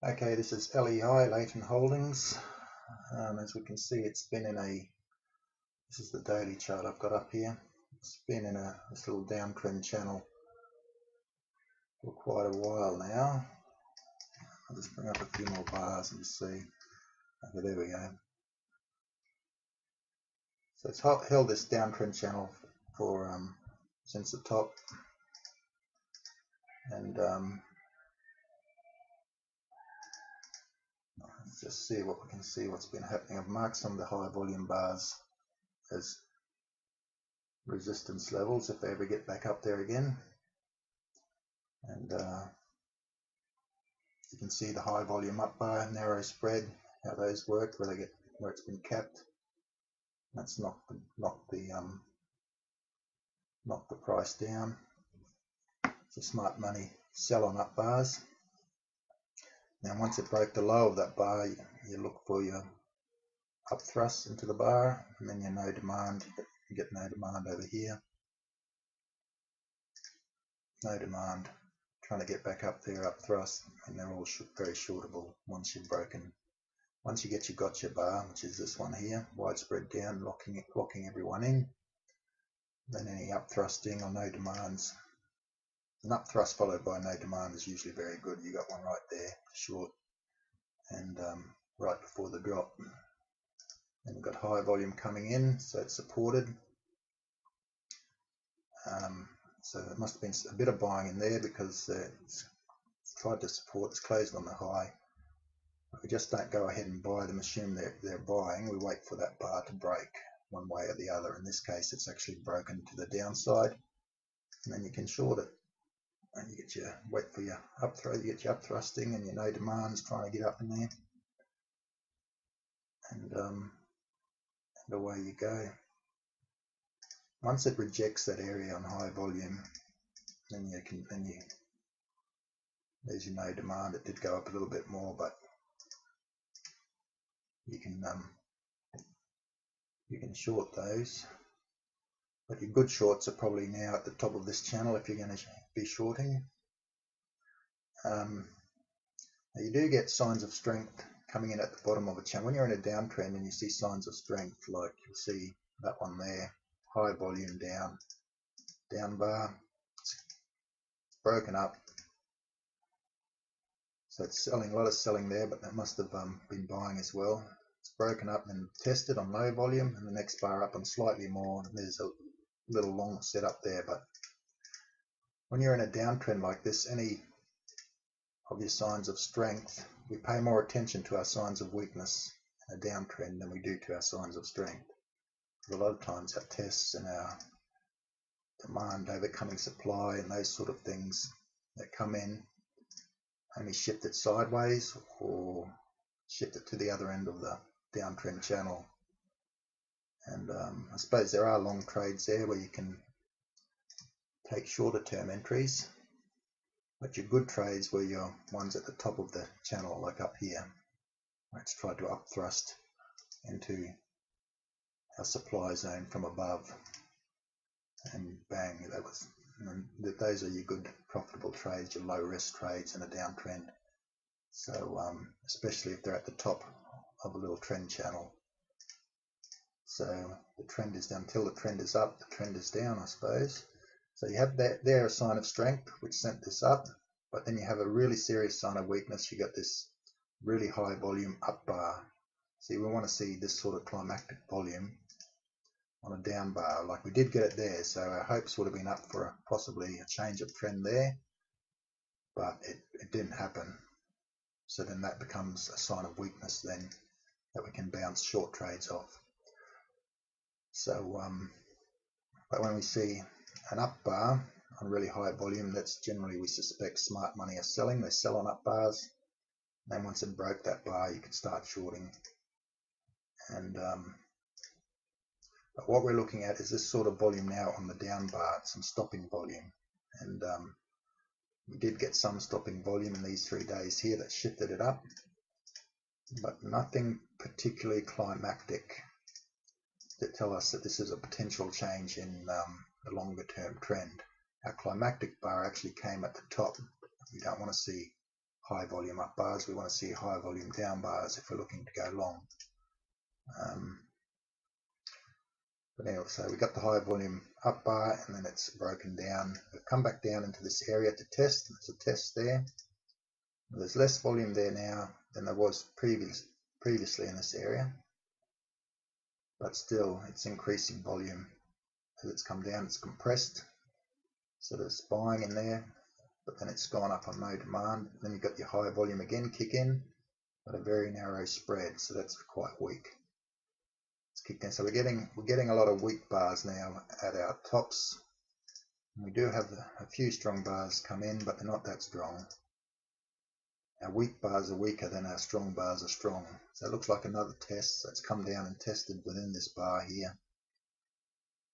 Okay, this is LEI, Leighton Holdings. As we can see, it's been in this is the daily chart I've got up here. It's been in this little downtrend channel for quite a while now. I'll just bring up a few more bars and just see. Okay, there we go. So it's held this downtrend channel for since the top, and let's just see what we can see. What's been happening? I've marked some of the high volume bars as resistance levels if they ever get back up there again, and you can see the high volume up bar, narrow spread, how those work, where it's been capped. That's knocked the price down. It's a smart money sell on up bars. Now once it broke the low of that bar, you look for your up thrust into the bar, and then your no demand. You get no demand over here. No demand. Trying to get back up there, up thrust, and they're all very shortable once you've broken. Once you get your gotcha bar, which is this one here, widespread down, locking everyone in, then any up thrusting or no demands. An up thrust followed by no demand is usually very good. You got one right there, short, and right before the drop. And we've got high volume coming in, so it's supported. So there must have been a bit of buying in there because it's tried to support. It's closed on the high. We just don't go ahead and buy them, assume they're buying. We wait for that bar to break one way or the other. In this case, it's actually broken to the downside, and then you can short it. And you get wait for your up thrust, you get your up thrusting and your no demands trying to get up in there, and away you go. Once it rejects that area on high volume, then there's your no demand. It did go up a little bit more, but you can short those. But your good shorts are probably now at the top of this channel if you're going to be shorting. Now you do get signs of strength coming in at the bottom of a channel. When you're in a downtrend and you see signs of strength, like you'll see that one there, high volume down bar, it's broken up. So it's selling, a lot of selling there, but that must have been buying as well. It's broken up and tested on low volume, and the next bar up on slightly more. There's a little long setup there, but when you're in a downtrend like this, any of your signs of strength, we pay more attention to our signs of weakness in a downtrend than we do to our signs of strength. But a lot of times our tests and our demand overcoming supply and those sort of things that come in only shift it sideways or shift it to the other end of the downtrend channel. And I suppose there are long trades there where you can take shorter term entries, but your good trades were your ones at the top of the channel, like up here, where it's tried to up thrust into our supply zone from above, and bang, those are your good profitable trades, your low risk trades in a downtrend. So especially if they're at the top of a little trend channel. So the trend is down till the trend is up, the trend is down, I suppose. So you have there a sign of strength which sent this up, but then you have a really serious sign of weakness. You got this really high volume up bar. See, we want to see this sort of climactic volume on a down bar, like we did get it there. So our hopes would have been up for possibly a change of trend there, but it didn't happen. So then that becomes a sign of weakness then that we can bounce short trades off. So but when we see an up bar on really high volume, that's generally, we suspect, smart money are selling. They sell on up bars. Then once it broke that bar, you can start shorting. And but what we're looking at is this sort of volume now on the down bar, some stopping volume. And we did get some stopping volume in these 3 days here that shifted it up, but nothing particularly climactic to tell us that this is a potential change in the longer term trend. Our climactic bar actually came at the top. We don't want to see high volume up bars. We want to see high volume down bars if we're looking to go long. But anyway, so we got the high volume up bar, and then it's broken down. We've come back down into this area to test. There's a test there. There's less volume there now than there was previously in this area, but still it's increasing volume as it's come down. It's compressed, so there's buying in there, but then it's gone up on no demand. Then you've got your high volume again kick in, but a very narrow spread, so that's quite weak. It's kicked in, so we're getting a lot of weak bars now at our tops. And we do have a few strong bars come in, but they're not that strong. Our weak bars are weaker than our strong bars are strong. So it looks like another test. So it's come down and tested within this bar here.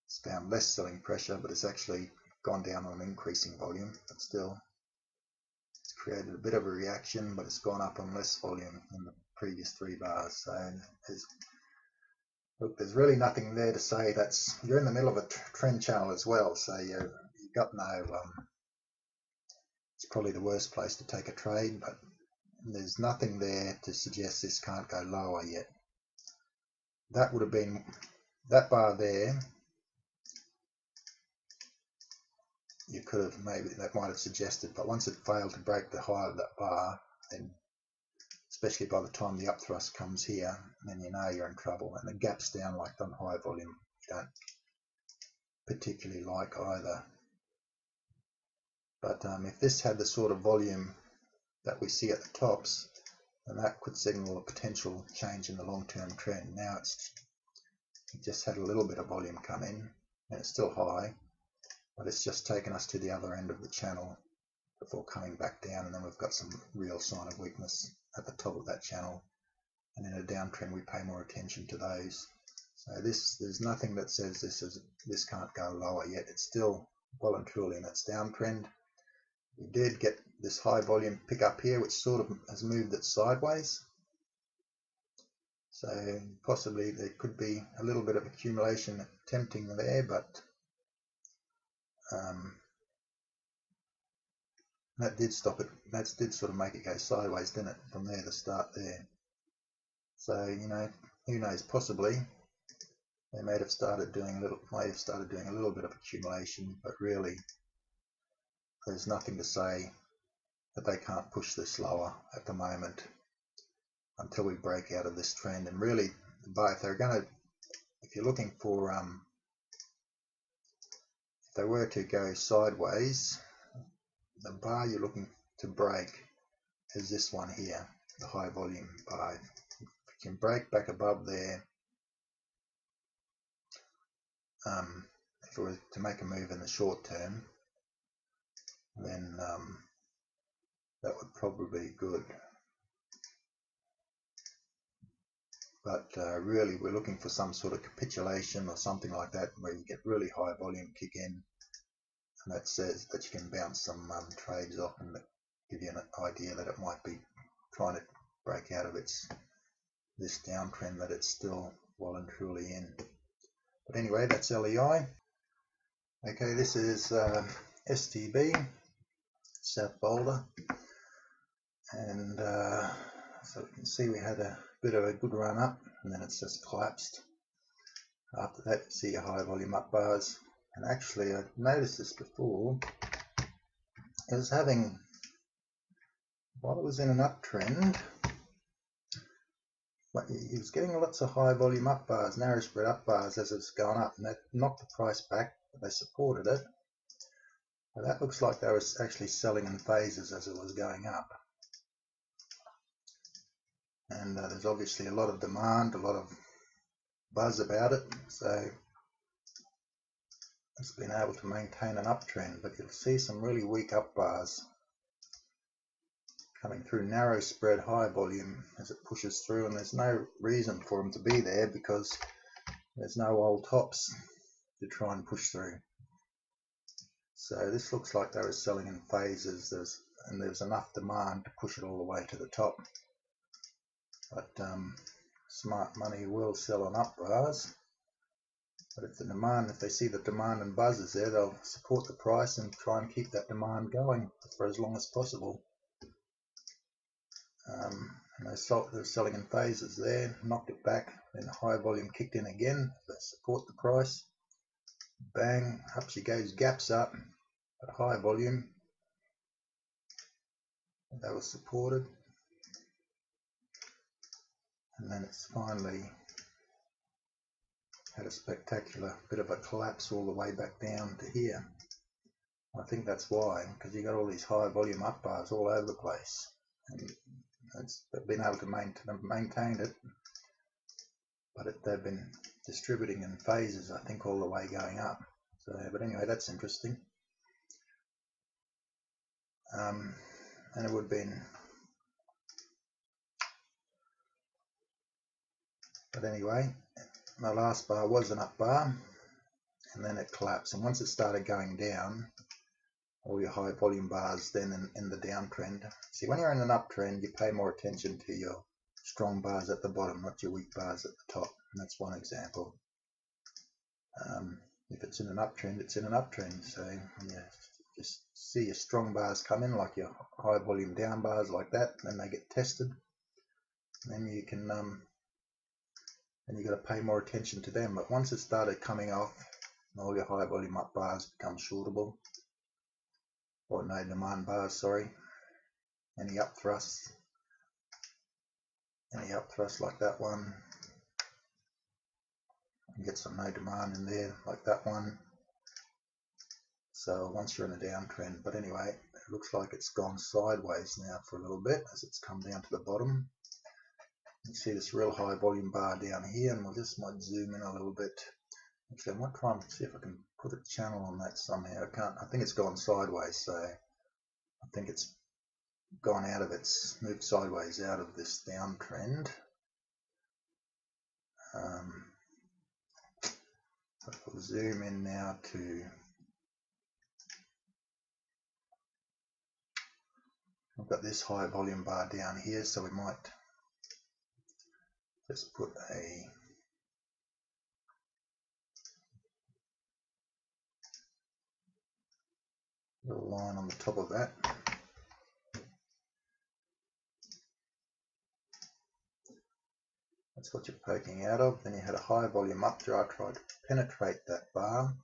It's found less selling pressure, but it's actually gone down on an increasing volume. But still, it's created a bit of a reaction, but it's gone up on less volume than the previous 3 bars. So there's really nothing there to say. You're in the middle of a trend channel as well, so you've got no. It's probably the worst place to take a trade, but there's nothing there to suggest this can't go lower yet. That would have been that bar there. You could have that might have suggested, but once it failed to break the high of that bar, then especially by the time the upthrust comes here, then you know you're in trouble. And the gaps down like on high volume, you don't particularly like either. But if this had the sort of volume that we see at the tops, then that could signal a potential change in the long-term trend. Now it just had a little bit of volume come in, and it's still high, but it's just taken us to the other end of the channel before coming back down, and then we've got some real sign of weakness at the top of that channel. And in a downtrend, we pay more attention to those. So there's nothing that says this can't go lower yet. It's still well and truly in its downtrend. We did get this high volume pick up here, which sort of has moved it sideways. So possibly there could be a little bit of accumulation tempting there, but that did stop it. That did sort of make it go sideways, didn't it? From there, the start there. So who knows? Possibly they may have started doing a little bit of accumulation, but really there's nothing to say that they can't push this lower at the moment until we break out of this trend. And really, both are going to, if you're looking for, if they were to go sideways, the bar you're looking to break is this one here, the high volume bar. If you can break back above there, if it were to make a move in the short term, then that would probably be good. But really we're looking for some sort of capitulation or something like that, where you get really high volume kick in, and that says that you can bounce some trades off and give you an idea that it might be trying to break out of this downtrend that it's still well and truly in. But anyway, that's LEI. Okay, this is STB, South Boulder, and so we can see we had a bit of a good run up, and then it's just collapsed. After that, you see your high volume up bars, and actually I noticed this before. It was having, while it was in an uptrend, but it was getting lots of high volume up bars, narrow spread up bars as it's gone up, and that knocked the price back, but they supported it. But that looks like they were actually selling in phases as it was going up. And there's obviously a lot of demand, a lot of buzz about it, so it's been able to maintain an uptrend. But you'll see some really weak up bars coming through, narrow spread, high volume as it pushes through, and there's no reason for them to be there because there's no old tops to try and push through. So this looks like they were selling in phases, and there's enough demand to push it all the way to the top. But smart money will sell on up bars. But if they see the demand and buzz is there, they'll support the price and try and keep that demand going for as long as possible. And they're selling in phases there, knocked it back, then high volume kicked in again to support the price. Bang, up she goes, gaps up at high volume. That was supported. And then it's finally had a spectacular bit of a collapse all the way back down to here. I think that's why, because you got all these high volume up bars all over the place, and it's been able to maintain it, but they've been distributing in phases, I think, all the way going up. So, but anyway, that's interesting. And it would have been, but anyway, my last bar was an up bar, and then it collapsed. And once it started going down, all your high volume bars then in the downtrend. See, when you're in an uptrend, you pay more attention to your strong bars at the bottom, not your weak bars at the top. And that's one example. If it's in an uptrend, it's in an uptrend. So yeah, just see your strong bars come in, like your high volume down bars like that, and then they get tested. And then you can, and you got to pay more attention to them. But once it started coming off, all your high volume up bars become shortable. Or no demand bars, sorry. Any up thrusts like that one, and get some no demand in there like that one. So once you're in a downtrend, but anyway, it looks like it's gone sideways now for a little bit as it's come down to the bottom. You see this real high volume bar down here, and we'll just might zoom in a little bit. Actually, I might try and see if I can put a channel on that somehow. I can't. I think it's gone sideways, so I think it's gone out of its, moved sideways out of this downtrend. We'll zoom in now to, I've got this high volume bar down here, so we might just put a little line on the top of that. That's what you're poking out of. Then you had a high volume up there. I tried to penetrate that bar.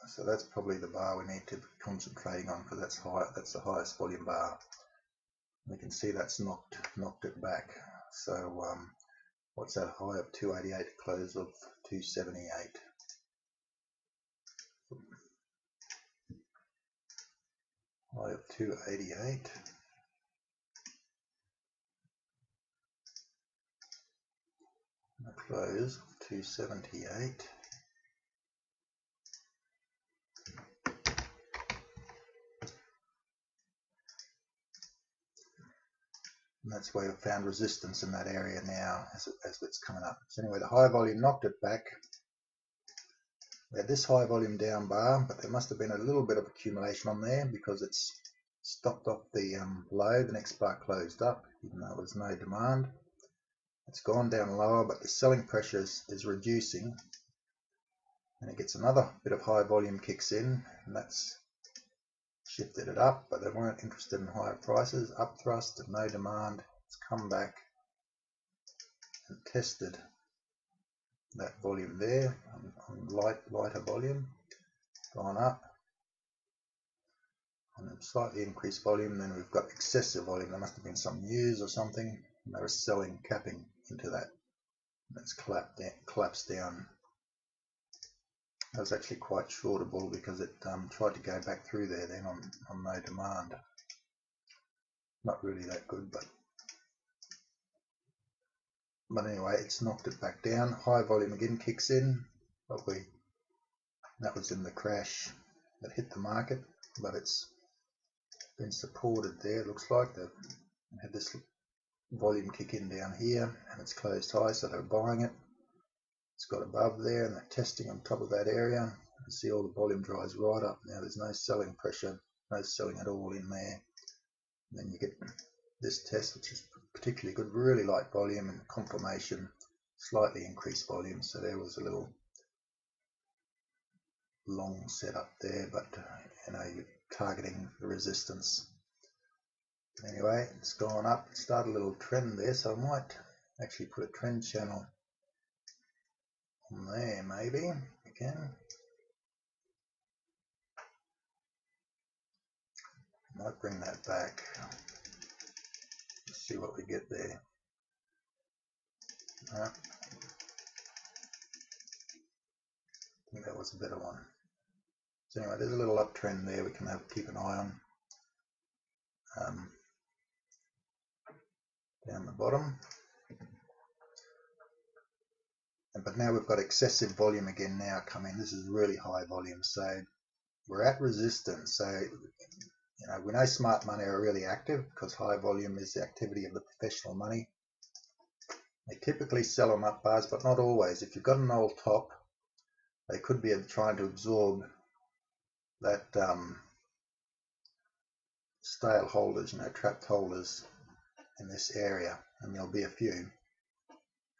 So that's probably the bar we need to be concentrating on, because that's high. That's the highest volume bar. We can see that's knocked it back. So what's that, high of 288, close of 278. High of 288. A close of 278. And that's where we've found resistance in that area now as it's coming up. So anyway, the high volume knocked it back. We had this high volume down bar, but there must have been a little bit of accumulation on there because it's stopped off the low. The next bar closed up, even though there was no demand. It's gone down lower, but the selling pressure is reducing, and it gets another bit of high volume kicks in, and that's shifted it up, but they weren't interested in higher prices. Up thrust, no demand. It's come back and tested that volume there on lighter volume, gone up, and slightly increased volume. Then we've got excessive volume. There must have been some news or something, and they were selling, capping into that. That's collapsed down. That was actually quite shortable because it tried to go back through there then on no demand. Not really that good, but anyway, it's knocked it back down. High volume again kicks in, but that was in the crash that hit the market, but it's been supported there. It looks like they've had this volume kick in down here, and it's closed high, so they're buying it. It's got above there, and they're testing on top of that area. You can see all the volume dries right up now. There's no selling pressure, no selling at all in there. And then you get this test, which is particularly good, really light volume and confirmation, slightly increased volume. So there was a little long setup there, but you know, you're targeting the resistance Anyway, it's gone up, started a little trend there, so I might actually put a trend channel on there, maybe again. Might bring that back. Let's see what we get there. I think that was a better one. So anyway, there's a little uptrend there we can keep an eye on. Down the bottom. But now we've got excessive volume again now coming. This is really high volume, so we're at resistance. So you know, we know smart money are really active because high volume is the activity of the professional money. They typically sell on up bars, but not always. If you've got an old top, they could be trying to absorb that stale holders, you know, trapped holders in this area, and there'll be a few.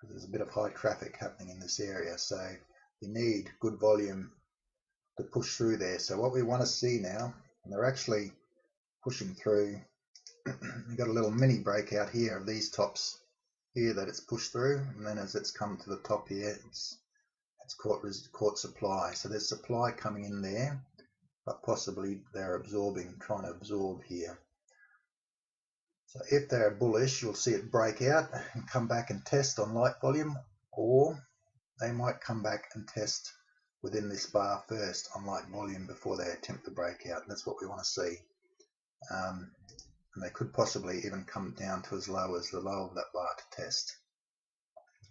There's a bit of high traffic happening in this area, so you need good volume to push through there. So what we want to see now, and they're actually pushing through. You've got a little mini breakout here of these tops here that it's pushed through, and then as it's come to the top here, it's caught supply. So there's supply coming in there, but possibly they're trying to absorb here. So if they're bullish, you'll see it break out and come back and test on light volume, or they might come back and test within this bar first on light volume before they attempt the breakout. That's what we want to see. And they could possibly even come down to as low as the low of that bar to test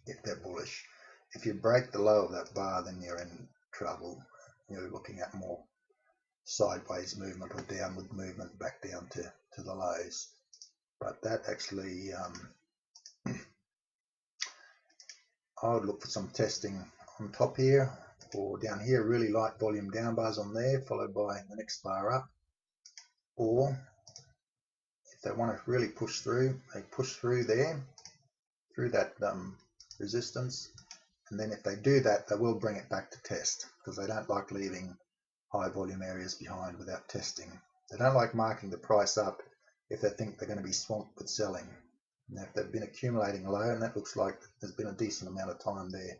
if they're bullish. If you break the low of that bar, then you're in trouble. You're looking at more sideways movement or downward movement back down to the lows. But that actually, I would look for some testing on top here or down here, really light volume down bars on there, followed by the next bar up. Or if they want to really push through, they push through there, through that resistance. And then if they do that, they will bring it back to test because they don't like leaving high volume areas behind without testing. They don't like marking the price up if they think they're going to be swamped with selling. Now, if they've been accumulating low, and that looks like there's been a decent amount of time there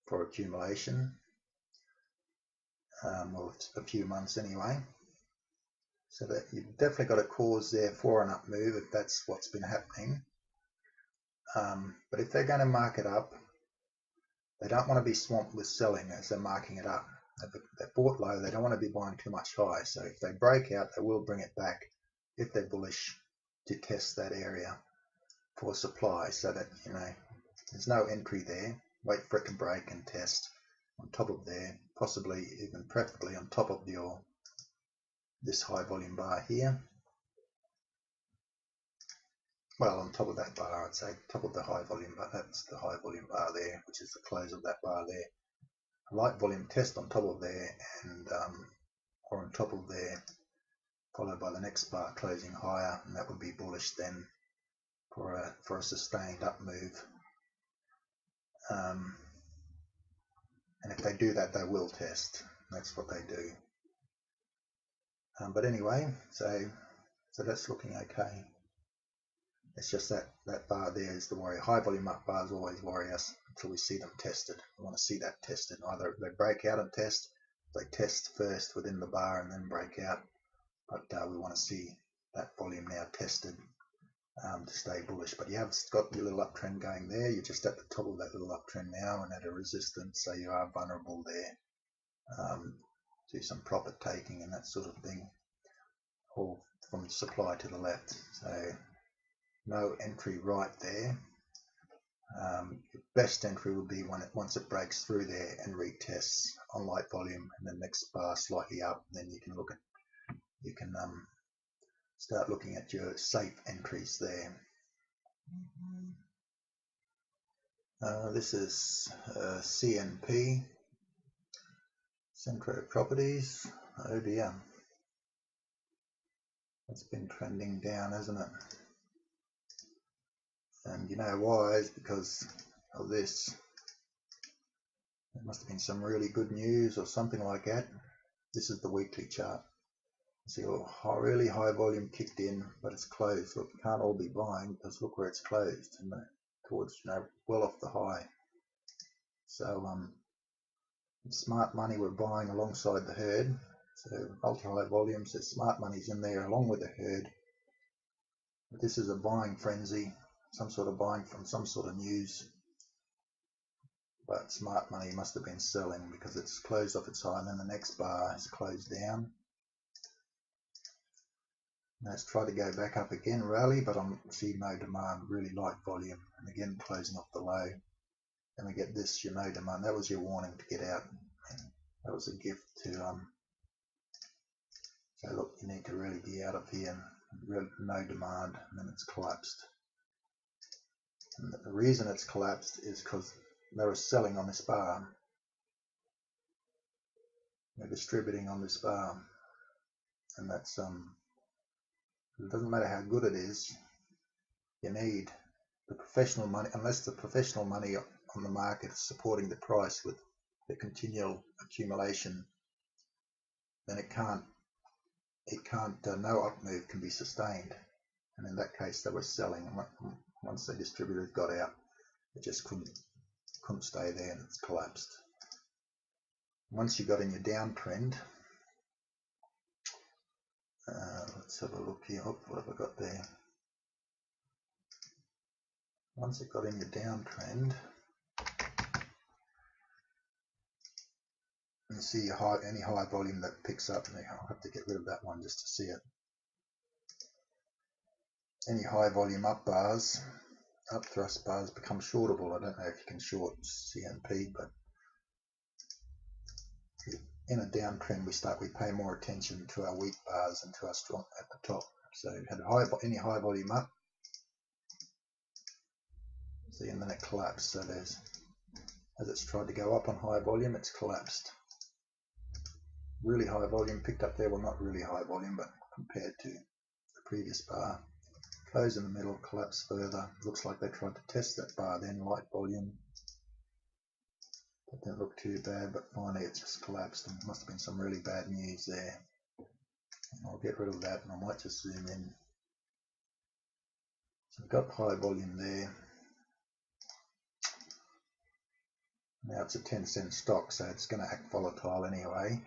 for accumulation, well, a few months anyway. So that you've definitely got a cause there for an up move if that's what's been happening. But if they're going to mark it up, they don't want to be swamped with selling as they're marking it up. If they're bought low, they don't want to be buying too much high. So if they break out, they will bring it back if they're bullish to test that area for supply, so that, you know, there's no entry there. Wait for it to break and test on top of there, possibly even preferably on top of this high volume bar here. Well, on top of that bar, I'd say top of the high volume bar. That's the high volume bar there, which is the close of that bar there. A light volume test on top of there, and or on top of there, followed by the next bar closing higher, and that would be bullish then for a sustained up move. And if they do that, they will test. That's what they do. But anyway, so that's looking okay. It's just that bar there is the worry. High volume up bars always worry us until we see them tested. We want to see that tested. Either they break out and test, they test first within the bar and then break out. But we want to see that volume now tested to stay bullish. But you have got your little uptrend going there. You're just at the top of that little uptrend now and at a resistance, so you are vulnerable there to some profit taking and that sort of thing, or from supply to the left. So no entry right there. Your best entry would be once it breaks through there and retests on light volume, and then next bar slightly up. Then you can start looking at your safe entries there. This is CNP, Centro Properties. Oh dear, it's been trending down, hasn't it? And you know why? It's because of this. There must have been some really good news or something like that. This is the weekly chart. See, really high volume kicked in, but it's closed. Look, you can't all be buying because look where it's closed, and towards, well off the high. So smart money were buying alongside the herd. So ultra high volume, so smart money's in there along with the herd. But this is a buying frenzy, some sort of buying from some sort of news. But smart money must have been selling because it's closed off its high, and then the next bar is closed down. Now it's tried to go back up again, rally, but I see no demand, really light volume, and again closing off the low. Then we get this, no demand. That was your warning to get out. That was a gift to say, look, you need to really be out of here, and no demand, and then it's collapsed. And the reason it's collapsed is because they were selling on this bar. They're distributing on this bar, and that's it doesn't matter how good it is. You need the professional money, unless the professional money on the market is supporting the price with the continual accumulation, then it can't no up move can be sustained. And in that case, they were selling, and once the distributors got out, it just couldn't stay there, and it's collapsed. Once you got in your downtrend, let's have a look here. Oh, what have I got there? Once it got in your downtrend, you see any high volume that picks up, and I'll have to get rid of that one just to see it. Any high volume up bars, up thrust bars become shortable. I don't know if you can short CNP, but in a downtrend we pay more attention to our weak bars and to our strong at the top. So you had any high volume up, see, and then it collapsed. So as it's tried to go up on high volume, it's collapsed. Really high volume picked up there, well, not really high volume, but compared to the previous bar. Close in the middle, collapse further. Looks like they tried to test that bar then, light volume. That didn't look too bad, but finally it's just collapsed, and there must have been some really bad news there. And I'll get rid of that, and I might just zoom in. So we've got high volume there. Now it's a 10-cent stock, so it's going to act volatile anyway.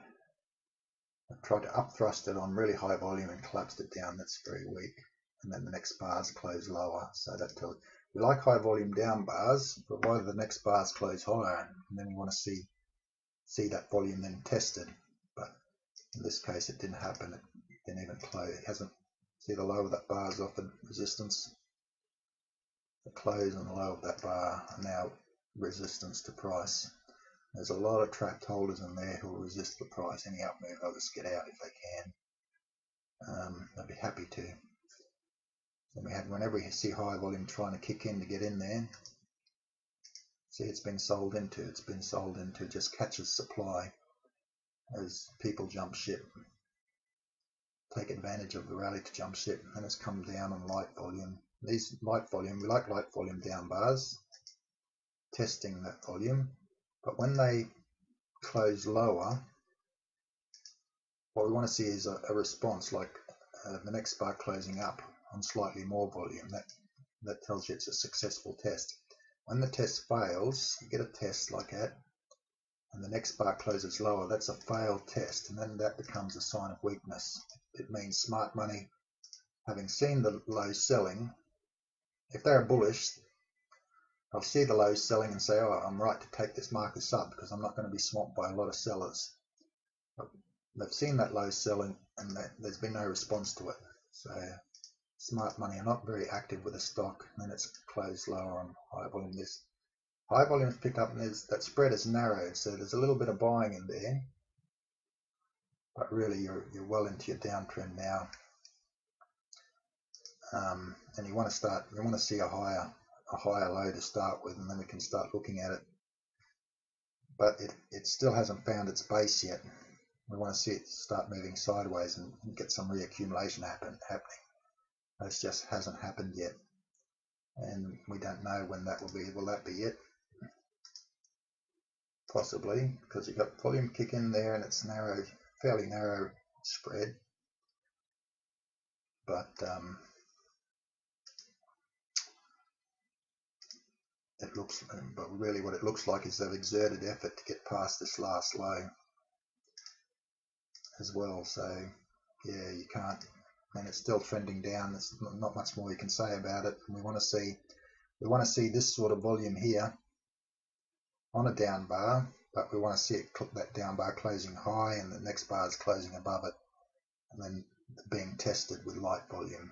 I tried to up thrust it on really high volume and collapsed it down. That's very weak. And then the next bars close lower, so that tells we like high volume down bars, provided the next bars close higher, and then we want to see that volume then tested. But in this case, it didn't happen. It didn't even close. It hasn't. See the low of that bar has offered resistance. The close and the low of that bar are now resistance to price. There's a lot of trapped holders in there who will resist the price. Any up move, they'll just get out if they can. They'll be happy to. Then we have, whenever we see high volume trying to kick in to get in there, see it's been sold into. It's been sold into, just catches supply as people jump ship, take advantage of the rally to jump ship, and it's come down on light volume. These light volume, we like light volume down bars, testing that volume, but when they close lower, what we want to see is a response, like the next bar closing up on slightly more volume. That tells you it's a successful test. When the test fails, you get a test like that, and the next bar closes lower, that's a failed test, and then that becomes a sign of weakness. It means smart money, having seen the low selling, if they're bullish, they'll see the low selling and say, oh, I'm right to take this market sub because I'm not going to be swamped by a lot of sellers. But they've seen that low selling, and there's been no response to it. So smart money are not very active with a stock, and then it's closed lower on high volume. This high volume is picked up, and that spread is narrowed, so there's a little bit of buying in there, but really you're well into your downtrend now, and you want to see a higher low to start with, and then we can start looking at it. But it still hasn't found its base yet. We want to see it start moving sideways and get some reaccumulation happening. This just hasn't happened yet, and we don't know when that will be. Will that be it? Possibly, because you've got volume kick in there, and it's narrow, fairly narrow spread. but really what it looks like is they've exerted effort to get past this last low as well. So yeah, you can't, and it's still trending down. There's not much more you can say about it. And we want to see this sort of volume here on a down bar, but we want to see it click that down bar closing high, and the next bar is closing above it, and then being tested with light volume.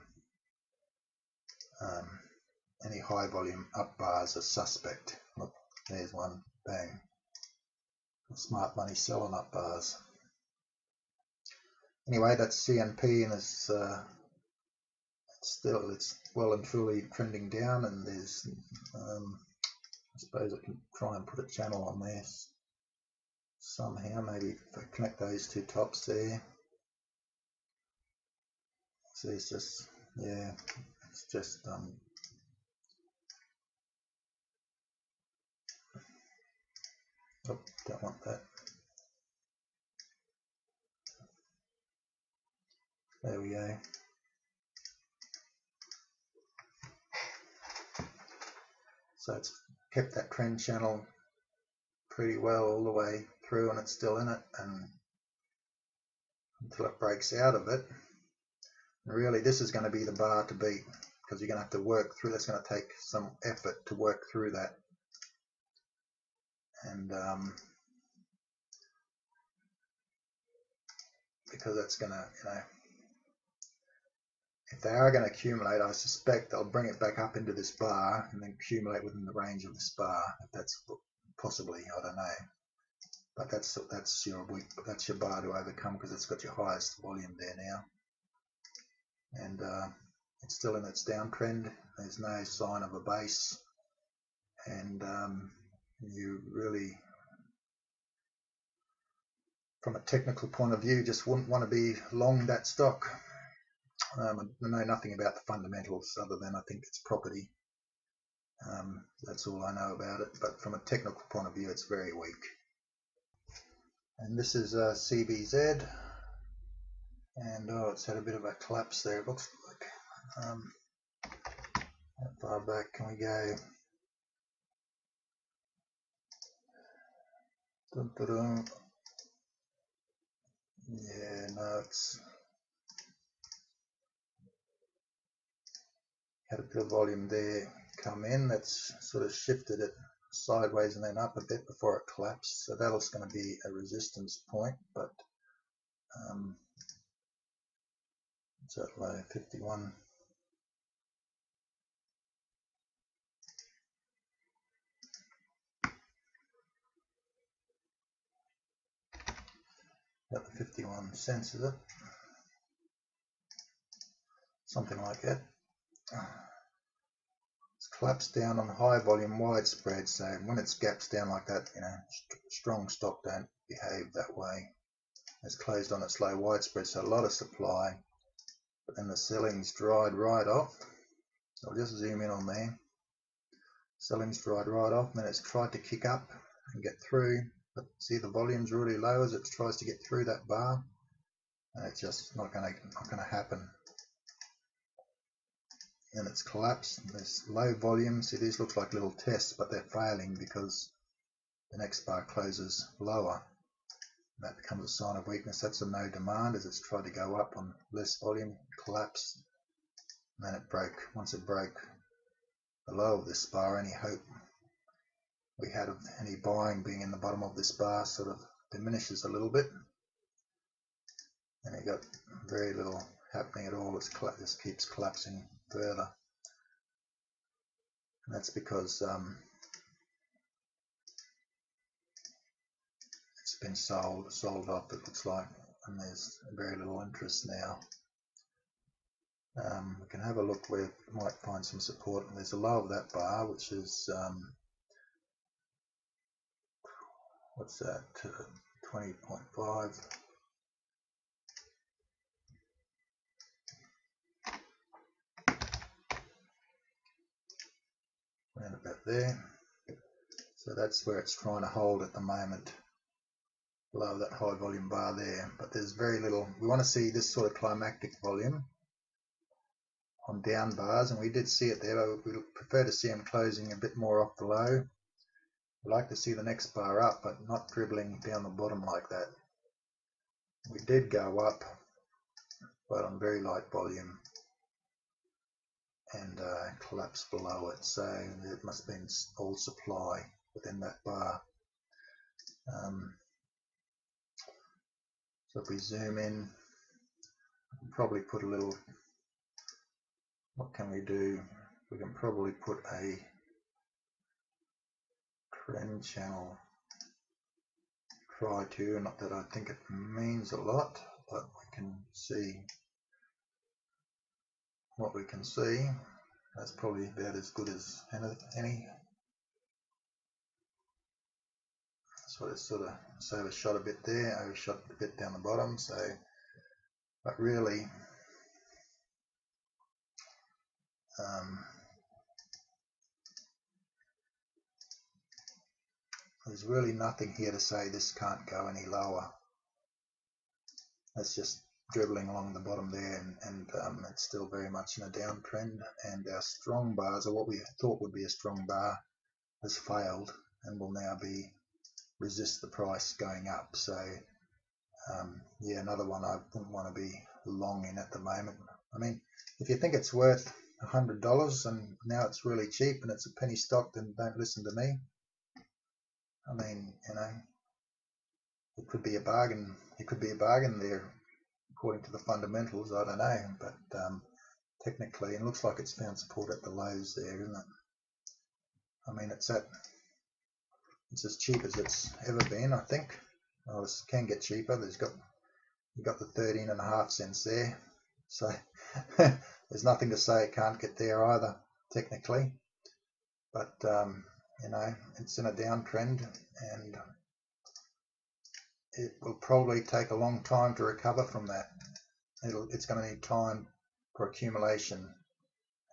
Any high volume up bars are suspect. Look, there's one, bang. Smart money selling up bars. Anyway, that's CNP, and it's well and truly trending down, and there's I suppose I can try and put a channel on there somehow, maybe if I connect those two tops there. So it's just, yeah, it's just oh, don't want that. There we go. So it's kept that trend channel pretty well all the way through, and it's still in it, and until it breaks out of it. And really, this is going to be the bar to beat, because you're going to have to work through. That's going to take some effort to work through that, and because that's going to, if they are going to accumulate, I suspect they'll bring it back up into this bar and then accumulate within the range of this bar. If that's possibly, I don't know, but that's your bar to overcome, because it's got your highest volume there now, and it's still in its downtrend. There's no sign of a base, and you really, from a technical point of view, just wouldn't want to be long that stock. I know nothing about the fundamentals other than I think it's property. That's all I know about it, but from a technical point of view, it's very weak. And this is CBZ, and it's had a bit of a collapse there, it looks like. How far back can we go? Dun, dun, dun. Yeah, no, it's had a bit of volume there come in. That's sort of shifted it sideways and then up a bit before it collapsed. So that's going to be a resistance point, but it's at low 51. About the 51 cents, is it? Something like that. It's collapsed down on high volume widespread, so when it's gaps down like that, strong stock don't behave that way. It's closed on its low widespread, so a lot of supply, but then the selling's dried right off. I'll just zoom in on there. Selling's dried right off, and then it's tried to kick up and get through, but see the volume's really low as it tries to get through that bar, and it's just not going to happen. And it's collapsed. There's low volumes. These looks like little tests, but they're failing because the next bar closes lower. And that becomes a sign of weakness. That's a no demand as it's tried to go up on less volume, collapsed, and then it broke. Once it broke the low of this bar, any hope we had of any buying being in the bottom of this bar sort of diminishes a little bit, and you got very little happening at all. It just keeps collapsing further, and that's because it's been sold off, it looks like, and there's very little interest now. We can have a look where we might find some support, and there's a low of that bar, which is what's that, 20.5. Around about there. So that's where it's trying to hold at the moment, below that high volume bar there. But there's very little. We want to see this sort of climactic volume, on down bars, and we did see it there, but we prefer to see them closing a bit more off the low. We like to see the next bar up, but not dribbling down the bottom like that. We did go up, but on very light volume, and collapsed below it, so it must have been all supply within that bar. So if we zoom in, we can probably put a little, what can we do? We can probably put a trend channel try to, not that I think it means a lot, but we can see what we can see. That's probably about as good as any. So it's sort of overshot a bit there, overshot a bit down the bottom. So, but really, there's really nothing here to say this can't go any lower. It's just dribbling along the bottom there, and it's still very much in a downtrend. And our strong bars, or what we thought would be a strong bar, has failed and will now be resist the price going up. So yeah, another one I wouldn't want to be long in at the moment. I mean, if you think it's worth $100 and now it's really cheap and it's a penny stock, then don't listen to me. I mean, you know, it could be a bargain. It could be a bargain there, according to the fundamentals. I don't know, but technically, it looks like it's found support at the lows there, isn't it? I mean, it's as cheap as it's ever been, I think. Well, it can get cheaper. You've got the 13.5 cents there, so there's nothing to say it can't get there either, technically. But you know, it's in a downtrend, and it will probably take a long time to recover from that. It's going to need time for accumulation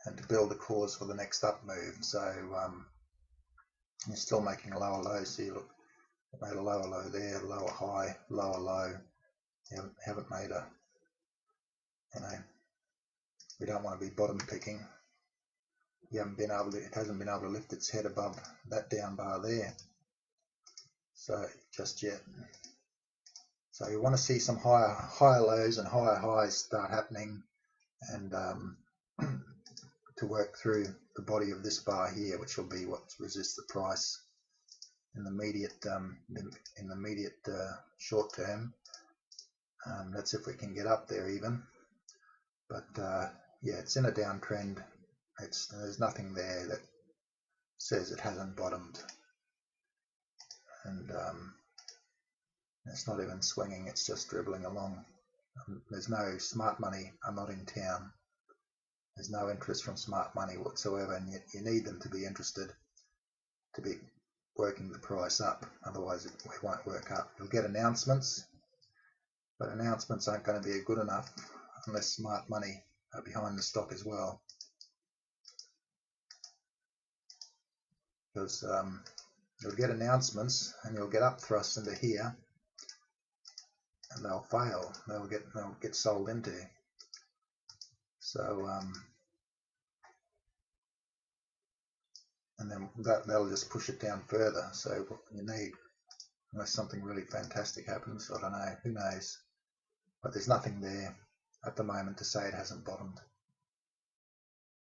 and to build a cause for the next up move. So you're still making a lower low. So you look, made a lower low there, lower high, lower low. You haven't made a, you know, we don't want to be bottom picking. You haven't been able to, it hasn't been able to lift its head above that down bar there. So just yet. So you want to see some higher lows and higher highs start happening, and to work through the body of this bar here, which will be what resists the price in the immediate short term. That's if we can get up there even. But yeah, it's in a downtrend. There's nothing there that says it hasn't bottomed, and it's not even swinging. It's just dribbling along. There's no smart money are not in town. There's no interest from smart money whatsoever, and yet you need them to be interested to be working the price up. Otherwise, it won't work up. You'll get announcements, but announcements aren't going to be good enough unless smart money are behind the stock as well. Because you'll get announcements and you'll get up thrusts into here, and they'll fail. They'll get sold into. So and then that'll just push it down further. So what you need, unless something really fantastic happens, I don't know, who knows? But there's nothing there at the moment to say it hasn't bottomed.